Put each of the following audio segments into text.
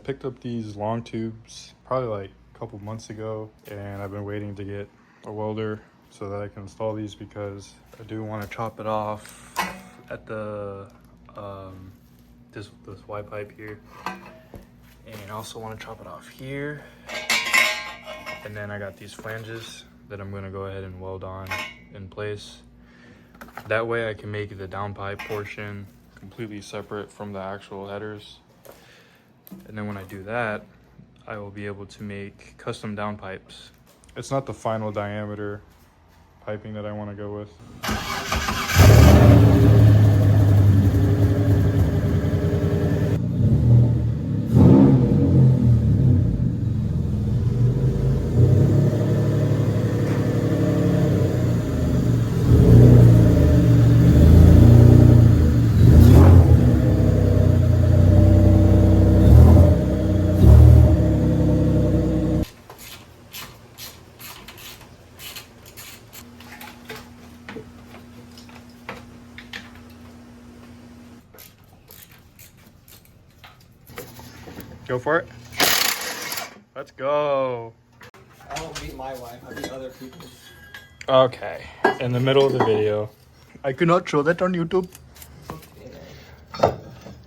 picked up these long tubes probably like a couple months ago, and I've been waiting to get a welder so that I can install these because I do want to chop it off at the this Y pipe here, and I also want to chop it off here. And then I got these flanges that I'm going to go ahead and weld on in place. That way I can make the downpipe portion completely separate from the actual headers. And then when I do that, I will be able to make custom downpipes. It's not the final diameter piping that I want to go with. Go for it. Let's go. I won't beat my wife, I beat other people's. Okay, in the middle of the video. I cannot show that on YouTube.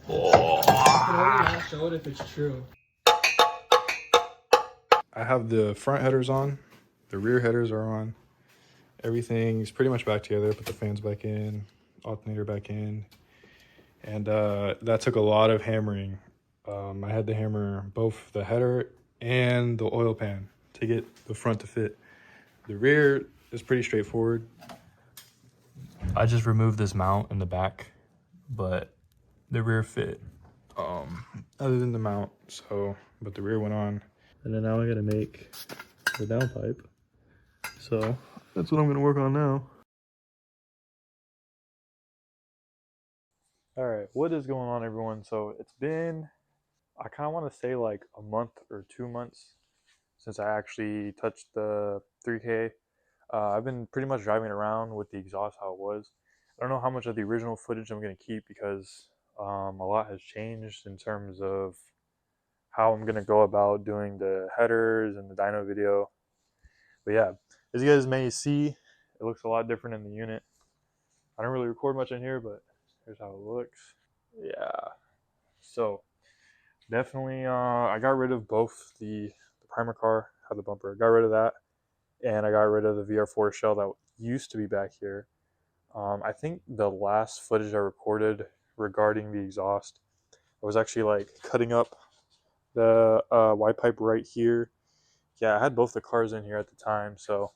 Oh. I can only not show it if it's true. I have the front headers on, the rear headers are on. Everything's pretty much back together. Put the fans back in, alternator back in. And that took a lot of hammering. I had to hammer both the header and the oil pan to get the front to fit. The rear is pretty straightforward. I just removed this mount in the back, but the rear fit other than the mount. But the rear went on. And then now I gotta make the downpipe. So that's what I'm gonna work on now. All right, what is going on, everyone? So it's been, I kind of want to say like a month or 2 months since I actually touched the 3K. I've been pretty much driving around with the exhaust how it was. I don't know how much of the original footage I'm going to keep because a lot has changed in terms of how I'm going to go about doing the headers and the dyno video. But yeah, as you guys may see, it looks a lot different in the unit. I don't really record much in here, but here's how it looks. Yeah, so definitely I got rid of both the primer car had the bumper. I got rid of that, and I got rid of the VR4 shell that used to be back here. I think the last footage I recorded regarding the exhaust, I was actually like cutting up the Y pipe right here. Yeah, I had both the cars in here at the time, so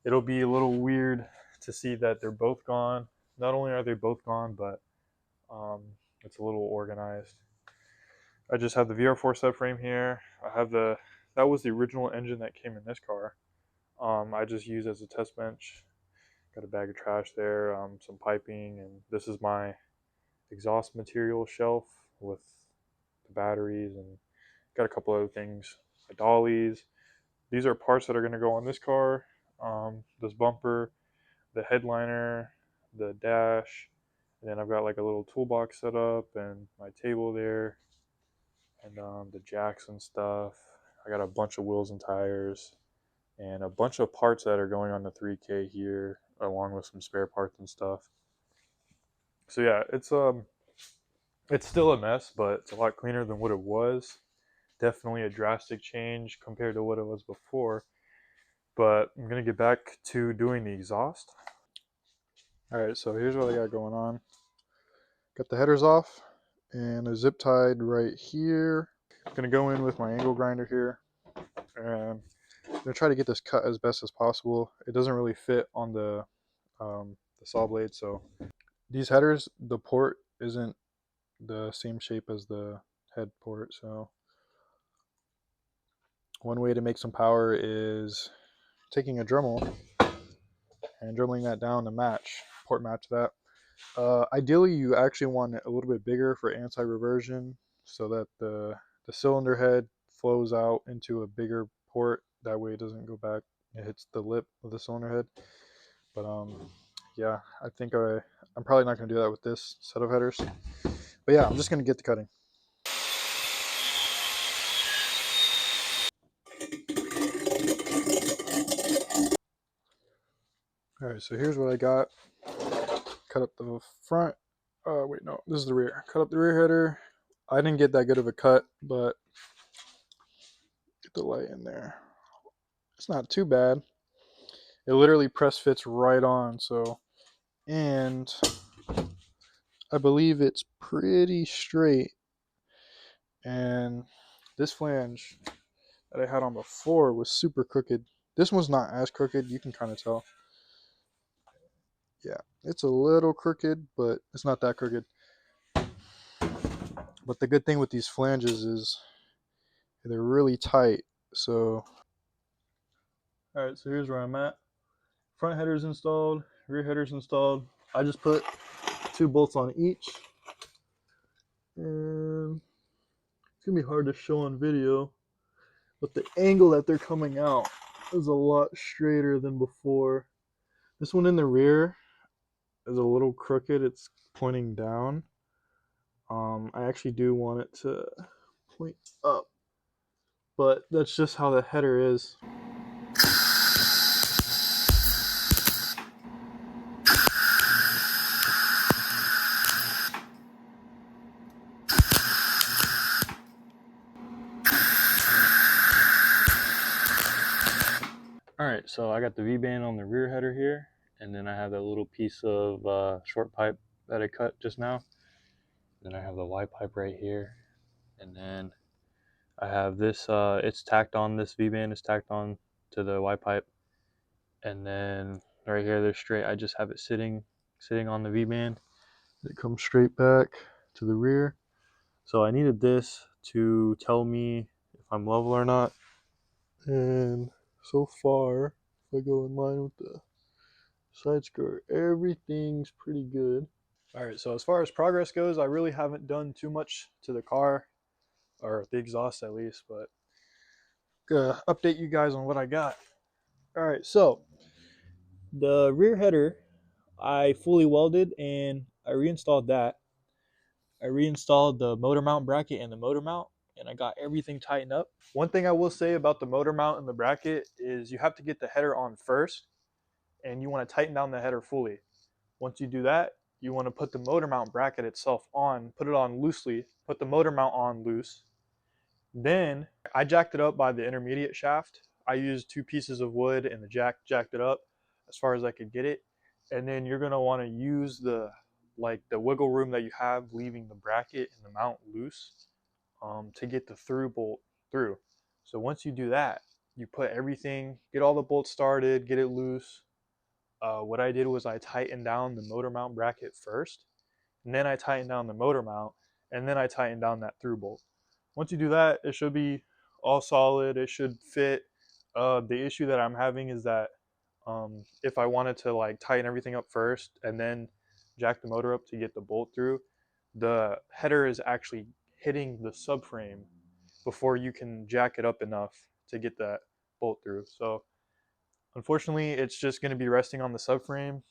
it'll be a little weird to see that they're both gone. Not only are they both gone, but it's a little organized. I just have the VR4 subframe here. I have that was the original engine that came in this car. I just used as a test bench. Got a bag of trash there, some piping, and this is my exhaust material shelf with the batteries, and got a couple other things, the dollies. These are parts that are going to go on this car, this bumper, the headliner, the dash, and then I've got like a little toolbox set up and my table there, and the jacks and stuff. I got a bunch of wheels and tires and a bunch of parts that are going on the 3K here, along with some spare parts and stuff. So yeah, it's still a mess, but it's a lot cleaner than what it was. Definitely a drastic change compared to what it was before. But I'm gonna get back to doing the exhaust. All right, so here's what I got going on. Got the headers off and a zip tied right here. I'm gonna go in with my angle grinder here, and I'm gonna try to get this cut as best as possible. It doesn't really fit on the saw blade, so these headers, the port isn't the same shape as the head port. So one way to make some power is taking a Dremel and dremeling that down to match, port match that. Ideally, you actually want it a little bit bigger for anti-reversion so that the cylinder head flows out into a bigger port. That way it doesn't go back. It hits the lip of the cylinder head. But yeah, I think I'm probably not going to do that with this set of headers. But yeah, I'm just going to get to cutting. Alright, so here's what I got. Cut up the front. Wait, no, this is the rear. Cut up the rear header. I didn't get that good of a cut, but get the light in there. It's not too bad. It literally press fits right on, so, and I believe it's pretty straight. And this flange that I had on before was super crooked. This one's not as crooked, you can kind of tell. Yeah, it's a little crooked, but it's not that crooked. But the good thing with these flanges is they're really tight. So, all right, so here's where I'm at. Front header's installed, rear header's installed. I just put 2 bolts on each. And it's gonna be hard to show on video, but the angle that they're coming out is a lot straighter than before. This one in the rear is a little crooked. It's pointing down. I actually do want it to point up, but that's just how the header is. All right, so I got the V-band on the rear header here, and then I have that little piece of short pipe that I cut just now. Then I have the Y pipe right here, and then I have this, it's tacked on, this V-band is tacked on to the Y pipe, and then right here they're straight. I just have it sitting on the V-band. It comes straight back to the rear. So I needed this to tell me if I'm level or not. And so far, if I go in line with the side skirt, everything's pretty good. All right, so as far as progress goes, I really haven't done too much to the car, or the exhaust at least, but gonna update you guys on what I got. All right, so the rear header, I fully welded and I reinstalled that. I reinstalled the motor mount bracket and the motor mount, and I got everything tightened up. One thing I will say about the motor mount and the bracket is you have to get the header on first, and you want to tighten down the header fully. Once you do that, you want to put the motor mount bracket itself on, put it on loosely, put the motor mount on loose. Then I jacked it up by the intermediate shaft. I used 2 pieces of wood and the jacked it up as far as I could get it. And then you're gonna want to use the wiggle room that you have leaving the bracket and the mount loose to get the through bolt through. So once you do that, you put everything, get all the bolts started, get it loose. What I did was I tightened down the motor mount bracket first, and then I tightened down the motor mount, and then I tightened down that through bolt. Once you do that, it should be all solid. It should fit. The issue that I'm having is that if I wanted to like tighten everything up first and then jack the motor up to get the bolt through, the header is actually hitting the subframe before you can jack it up enough to get that bolt through. So unfortunately, it's just going to be resting on the subframe.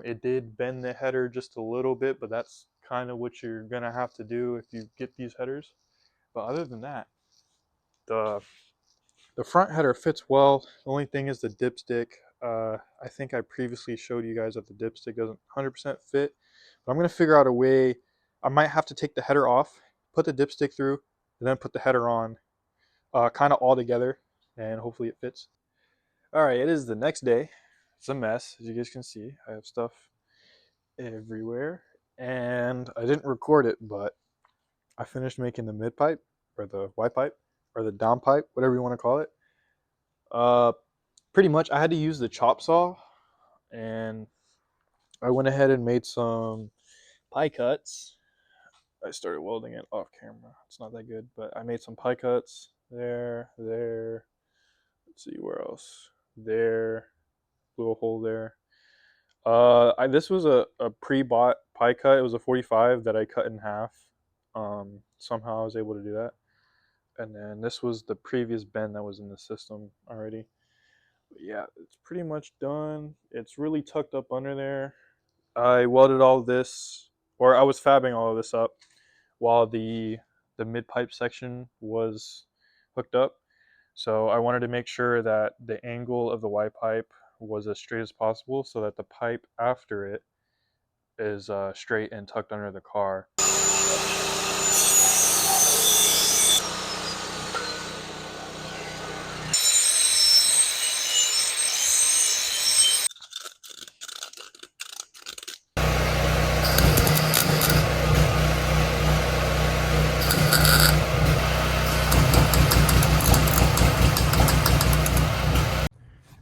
It did bend the header just a little bit, but that's kind of what you're going to have to do if you get these headers. But other than that, the the front header fits well. The only thing is the dipstick. I think I previously showed you guys that the dipstick doesn't 100% fit. But I'm going to figure out a way. I might have to take the header off, put the dipstick through, and then put the header on kind of all together, and hopefully it fits. All right, it is the next day. It's a mess, as you guys can see. I have stuff everywhere, and I didn't record it, but I finished making the mid pipe, or the Y pipe, or the down pipe, whatever you want to call it. Uh, Pretty much, I had to use the chop saw, and I went ahead and made some pie cuts. I started welding it off camera. It's not that good, but I made some pie cuts there, there. Let's see where else. There, blew a hole there. This was a pre-bought pie cut. It was a 45 that I cut in half. Somehow I was able to do that. And then this was the previous bend that was in the system already. But yeah, it's pretty much done. It's really tucked up under there. I welded all of this, or I was fabbing all of this up while the mid pipe section was hooked up. So I wanted to make sure that the angle of the Y pipe was as straight as possible so that the pipe after it is straight and tucked under the car.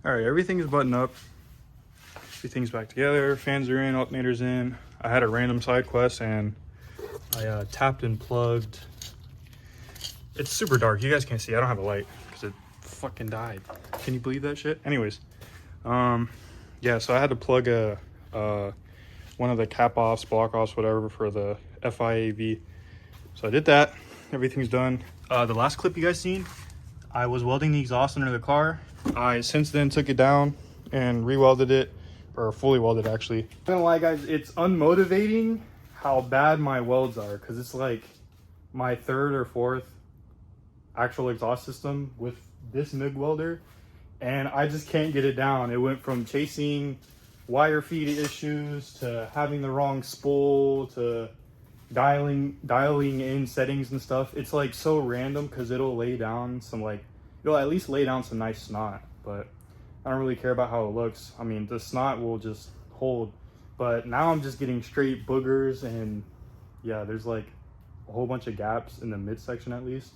All right, everything's buttoned up. Everything's back together. Fans are in, alternator's in. I had a random side quest and I tapped and plugged. It's super dark. You guys can't see. I don't have a light because it fucking died. Can you believe that shit? Anyways, yeah. So I had to plug one of the cap offs, block offs, whatever for the FIAV. So I did that. Everything's done. The last clip you guys seen, I was welding the exhaust under the car. I since then took it down and re-welded it, or fully welded actually. I'm not gonna lie guys, it's unmotivating how bad my welds are, because it's like my third or fourth actual exhaust system with this MIG welder, and I just can't get it down. It went from chasing wire feed issues to having the wrong spool to dialing in settings and stuff. It's like so random because it'll lay down some it'll at least lay down some nice snot, but I don't really care about how it looks. I mean, the snot will just hold, but now I'm just getting straight boogers, and yeah, there's like a whole bunch of gaps in the midsection at least.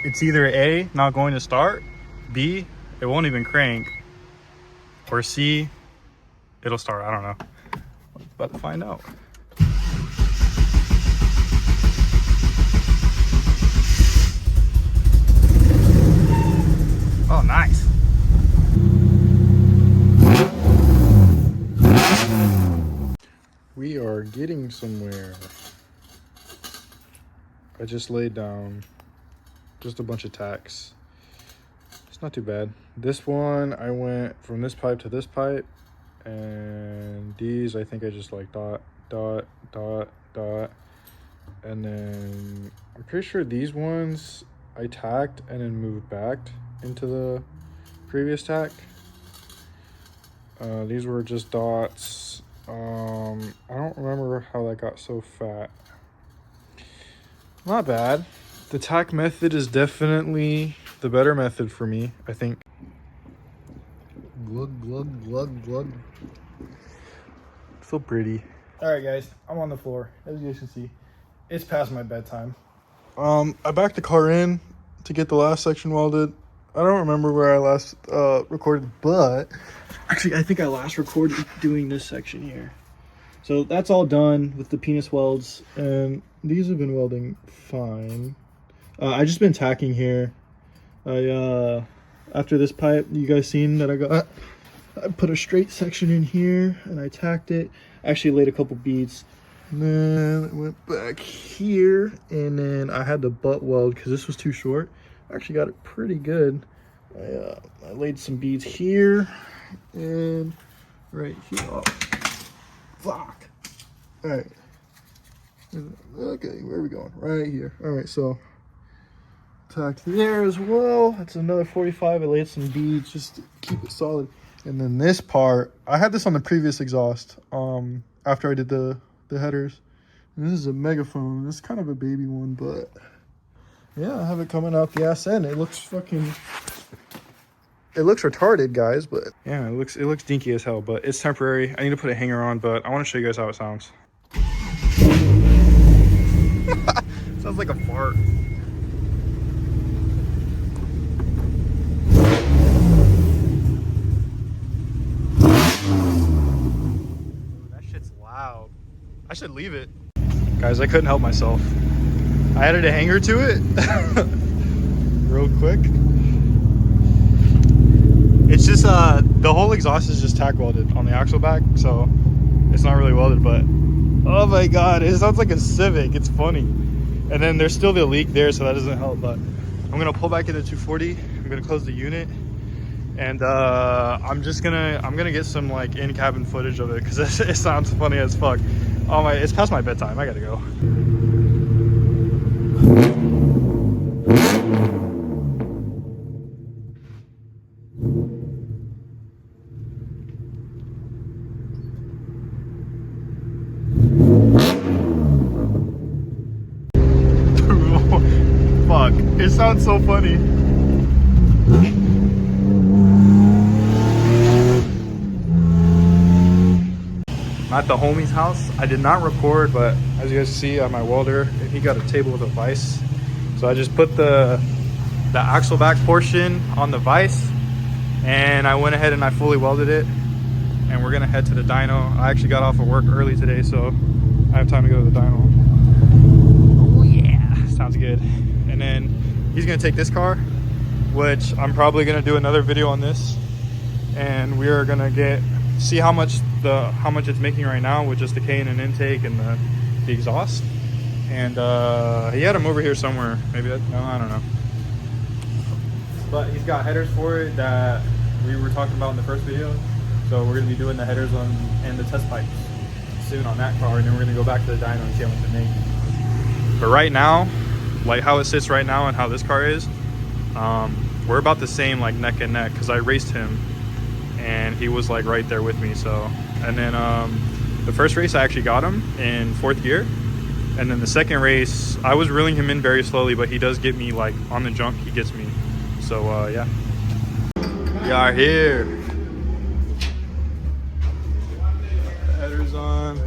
It's either A, not going to start, B, it won't even crank, or C, it'll start. I don't know. About to find out. Oh, nice. We are getting somewhere. I just laid down just a bunch of tacks. It's not too bad. This one, I went from this pipe to this pipe, and these I think I just like dot, dot, dot, dot. And then I'm pretty sure these ones I tacked and then moved back into the previous tack. These were just dots. I don't remember how that got so fat. Not bad. The tack method is definitely the better method for me, I think. Glug, glug, glug, glug. So pretty. All right, guys, I'm on the floor. As you guys can see, it's past my bedtime. I backed the car in to get the last section welded. I don't remember where I last recorded, but actually I think I last recorded doing this section here. So that's all done with the penis welds, and these have been welding fine. I just been tacking here. After this pipe, you guys seen that I put a straight section in here and I tacked it. Actually laid a couple beads. And then I went back here, and then I had to butt weld because this was too short. I actually got it pretty good. I laid some beads here and right here. Oh, fuck. All right. Okay, where are we going? Right here. All right, so tacked there as well. That's another 45. I laid some beads just to keep it solid. And then this part, I had this on the previous exhaust after I did the headers. And this is a megaphone. It's kind of a baby one, but yeah, I have it coming out the ass end. It looks retarded, guys, but yeah, it looks dinky as hell, but it's temporary. I need to put a hanger on, but I want to show you guys how it sounds. Sounds like a fart. That shit's loud. I should leave it. Guys, I couldn't help myself. I added a hanger to it real quick. It's just the whole exhaust is just tack welded on the axle back, so it's not really welded, but oh my god, it sounds like a Civic. It's funny. And then there's still the leak there, so that doesn't help, but I'm gonna pull back into 240. I'm gonna close the unit, and I'm gonna get some like in-cabin footage of it because it sounds funny as fuck. Oh my, it's past my bedtime. I gotta go. Fuck, it sounds so funny. I'm at the homie's house. I did not record, but as you guys see, I have my welder, and he got a table with a vise. So I just put the axle back portion on the vise, and I went ahead and I fully welded it. And we're gonna head to the dyno. I actually got off of work early today, so I have time to go to the dyno. Oh yeah, sounds good. And then he's gonna take this car, which I'm probably gonna do another video on this, and we are gonna see how much it's making right now with just the K and an intake and the exhaust. And he had them over here somewhere. Maybe that, no, I don't know. But he's got headers for it that we were talking about in the first video. So we're gonna be doing the headers and the test pipes soon on that car, and then we're gonna go back to the dyno and see how much it makes. But right now, like how it sits right now and how this car is, we're about the same, like neck and neck, because I raced him and he was like right there with me. So, and then the first race I actually got him in 4th gear, and then the second race I was reeling him in very slowly, but he does get me like on the jump, he gets me. So yeah, we are here. Headers on.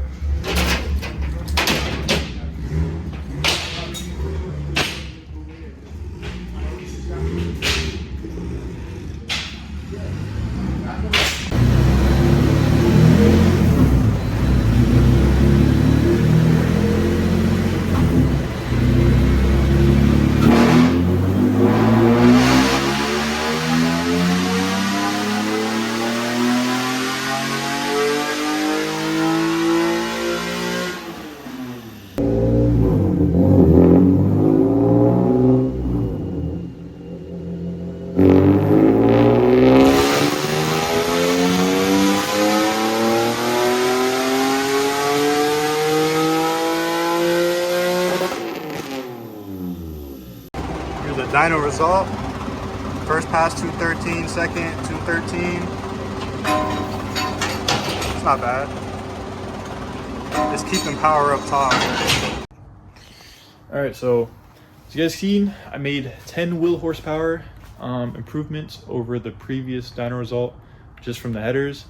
Here's the dyno result. First pass 213, second 213. It's not bad. Just keeping power up top. All right, so as you guys seen, I made 10 wheel horsepower improvements over the previous dyno result just from the headers.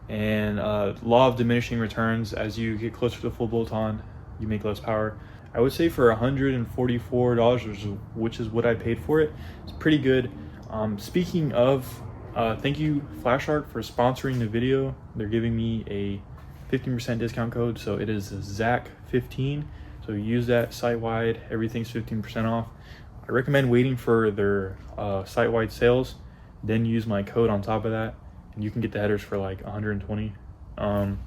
And law of diminishing returns, as you get closer to full bolt-on, you make less power. I would say for $144, which is what I paid for it, it's pretty good. Speaking of, thank you Flashark for sponsoring the video. They're giving me a 15% discount code, so it is ZAC15. So use that site-wide, everything's 15% off. I recommend waiting for their site-wide sales, then use my code on top of that, and you can get the headers for like 120. And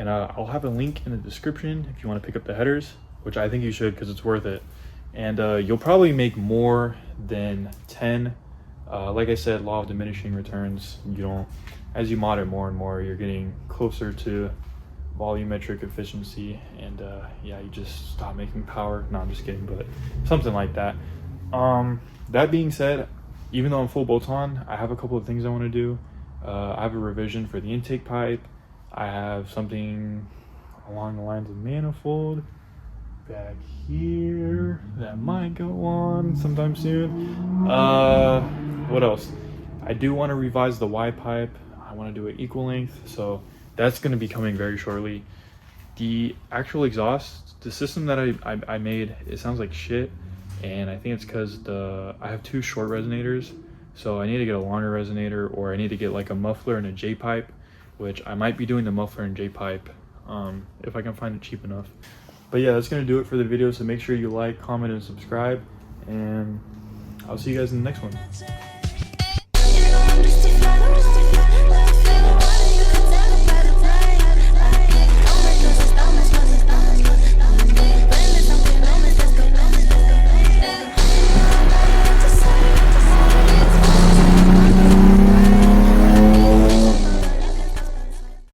I'll have a link in the description if you want to pick up the headers, which I think you should because it's worth it. And you'll probably make more than 10. Like I said, law of diminishing returns. You don't, as you mod it more and more, you're getting closer to volumetric efficiency, and yeah, you just stop making power. No, I'm just kidding, but something like that. That being said, even though I'm full bolt-on, I have a couple of things I want to do. I have a revision for the intake pipe. I have something along the lines of manifold back here that might go on sometime soon. What else? I do want to revise the Y pipe. I want to do it equal length, so that's going to be coming very shortly. The actual exhaust, the system that I made, it sounds like shit, and I think it's because I have 2 short resonators, so I need to get a longer resonator, or I need to get like a muffler and a J pipe, which I might be doing the muffler and J pipe if I can find it cheap enough. But yeah, that's going to do it for the video, so make sure you like, comment, and subscribe, and I'll see you guys in the next one.